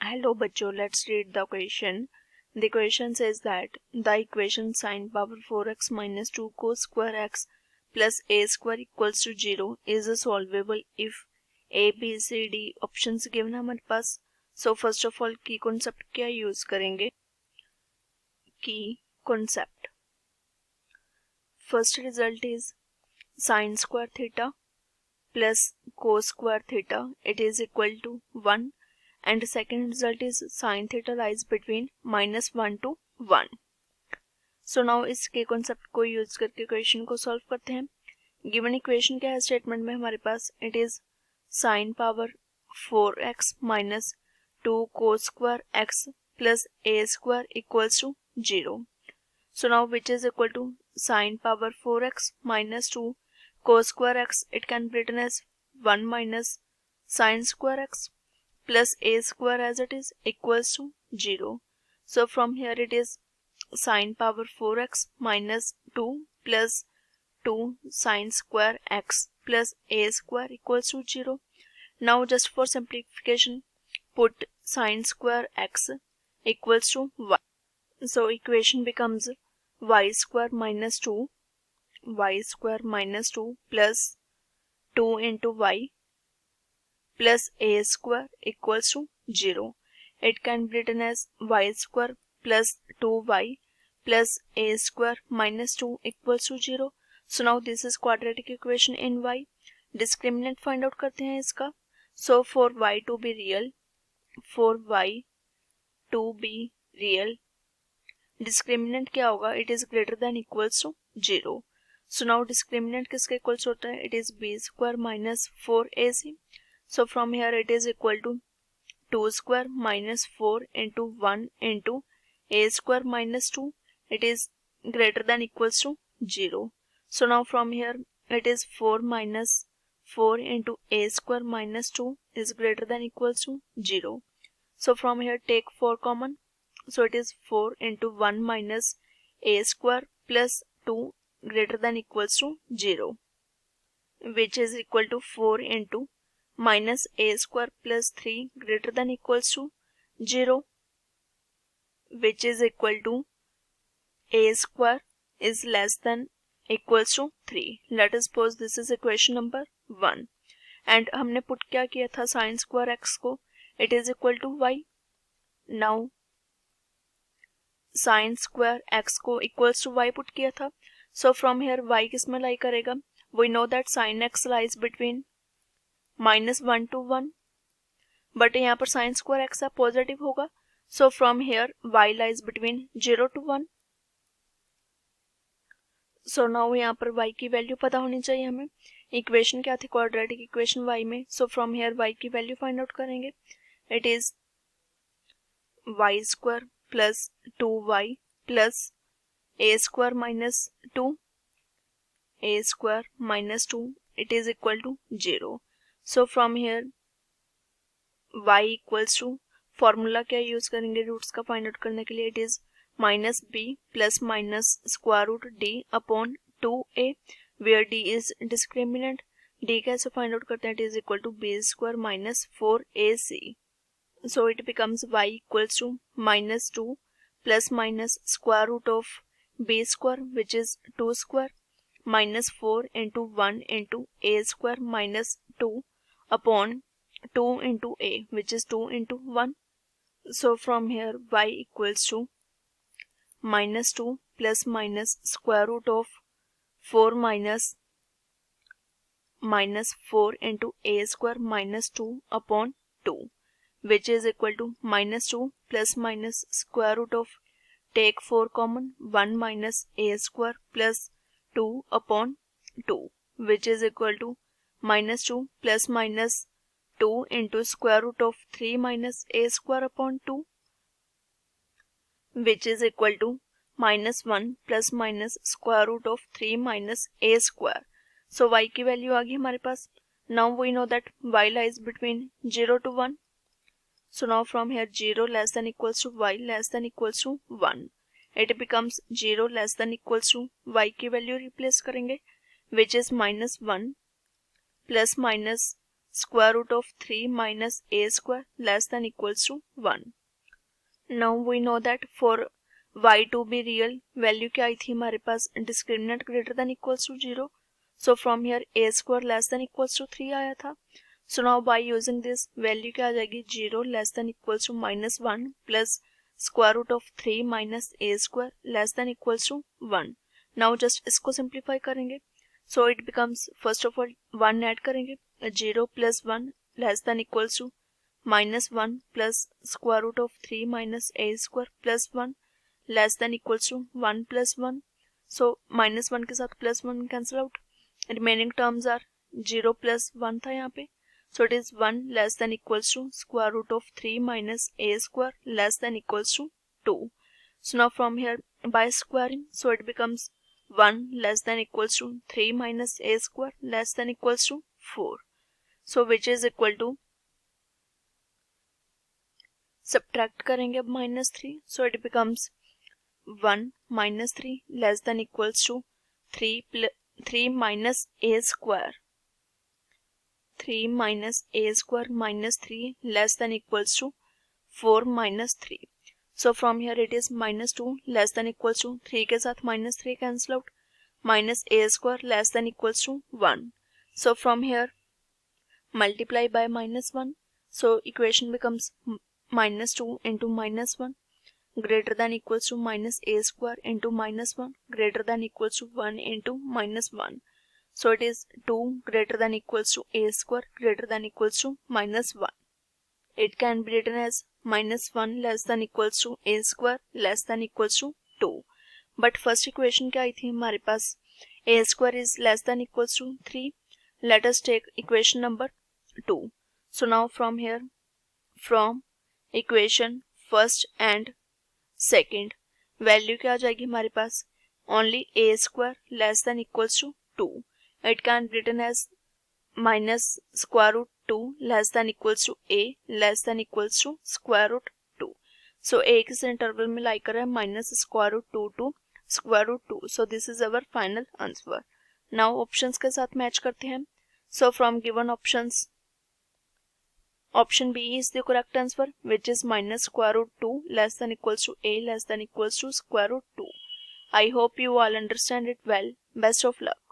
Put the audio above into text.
Hello बच्चों, let's read the question. The question says that the equation sin power 4x minus 2 cos square x plus a square equals to 0 is solvable if a b c d options given है हमारे पास. So first of all की concept क्या use करेंगे? की concept. First result is sin square theta plus cos square theta, it is equal to 1, and second result is sin theta lies between -1 to 1. So now इसके concept को use करके equation को solve करते हैं. Given equation क्या है statement में हमारे पास? It is sin power 4x minus 2 cos square x plus a square equals to 0. So now which is equal to sin power 4x minus 2 cos square x, it can be written as 1 minus sin square x plus a square as it is equals to 0. So from here it is sin power 4x minus 2 plus 2 sin square x plus a square equals to 0. Now just for simplification, put sin square x equals to y. So equation becomes y square minus 2 plus 2 into y plus a square equals to 0. It can be written as y square plus 2y plus a square minus 2 equals to 0. So now this is quadratic equation in y. Discriminant find out करते हैं इसका. So for y to be real, discriminant क्या होगा? It is greater than equals to 0. So now discriminant किसके equals होता है? It is b square minus 4ac. So from here it is equal to 2 square minus 4 into 1 into a square minus 2. It is greater than equals to 0. So now from here it is 4 minus 4 into a square minus 2 is greater than equals to 0. So from here take 4 common. So it is 4 into 1 minus a square plus 2 greater than equals to 0, which is equal to 4 into minus a square plus 3 greater than equals to 0, which is equal to a square is less than equals to 3. Let us suppose this is equation number 1. And हमने put क्या किया था sin square x को? It is equal to y. Now sin square x को equals to y put किया था. So from here y किस में लाई करेगा? We know that sin x lies between -1 to 1, but यहाँ पर sin square x है पॉजिटिव होगा. So from here y lies between 0 to 1. So now यहाँ पर y की वैल्यू पता होनी चाहिए हमें. इक्वेशन क्या थी क्वाड्रेटिक इक्वेशन y में? So from here y की वैल्यू फाइंड आउट करेंगे. It is y square plus 2y plus a square minus 2, it is equal to 0. So from here y equals to, formula क्या use करेंगे roots का find out करने के लिए? It is minus b plus minus square root d upon 2a, where d is discriminant. d कैसे find out करते हैं? It is equal to b square minus 4ac. So it becomes y equals to minus 2 plus minus square root of b square which is 2 square minus 4 into 1 into a square minus 2 upon 2 into a, which is 2 into 1. So from here y equals to minus 2 plus minus square root of 4 minus 4 into a square minus 2 upon 2, which is equal to minus 2 plus minus square root of, take 4 common, 1 minus a square plus 2 upon 2, which is equal to minus 2 plus minus 2 into square root of 3 minus a square upon 2, which is equal to minus 1 plus minus square root of 3 minus a square. So y की value आ गई हमारे पास. Now we know that y lies between 0 to 1. So now from here 0 less than equals to y less than equals to 1. It becomes 0 less than equals to y की value replace करेंगे, which is minus 1 plus minus square root of 3 minus a square less than equals to 1. Now we know that for y to be real, value क्या आई थी हमारे पास, discriminant greater than equals to 0. So from here a square less than equals to 3 आया था. So now by using this, value क्या आ जाएगी, 0 less than equals to minus 1 plus square root of 3 minus a square less than equals to 1. Now just इसको simplify करेंगे. So it becomes, first of all 1 add करेंगे, 0 plus 1 less than equals to minus 1 plus square root of 3 minus a square plus 1 less than equals to 1 plus 1. So minus 1 के साथ plus 1 cancel out. Remaining terms are 0 plus 1 था यहाँ पे. So it is 1 less than equals to square root of 3 minus a square less than equals to 2. So now from here by squaring, so it becomes 1 less than equals to 3 minus a square less than equals to 4. So which is equal to, subtract करेंगे अब -3, so it becomes 1 minus 3 less than equals to 3 minus a square. 3 minus a square minus 3 less than equals to 4 minus 3. So from here it is minus 2 less than equals to 3 के साथ minus 3 cancel out. Minus a square less than equals to 1. So from here multiply by minus 1. So equation becomes minus 2 into minus 1 greater than equals to minus a square into minus 1 greater than equals to 1 into minus 1. So it is 2 greater than equals to a square greater than equals to minus 1. It can be written as minus 1 less than equals to a square less than equals to 2. But first equation क्या आई थी हमारे पास, a square is less than equals to 3. Let us take equation number 2. So now from here, from equation first and second, value क्या आ जाएगी हमारे पास, only a square less than equals to 2. It can be written as minus square root 2 less than equals to a less than equals to square root 2. So a किस interval में लाई कर रहा है, minus square root 2 to square root 2. So this is our final answer. Now options के साथ match करते हैं. So from given options, option B is the correct answer, which is minus square root 2 less than equals to a less than equals to square root 2. I hope you all understand it well. Best of luck.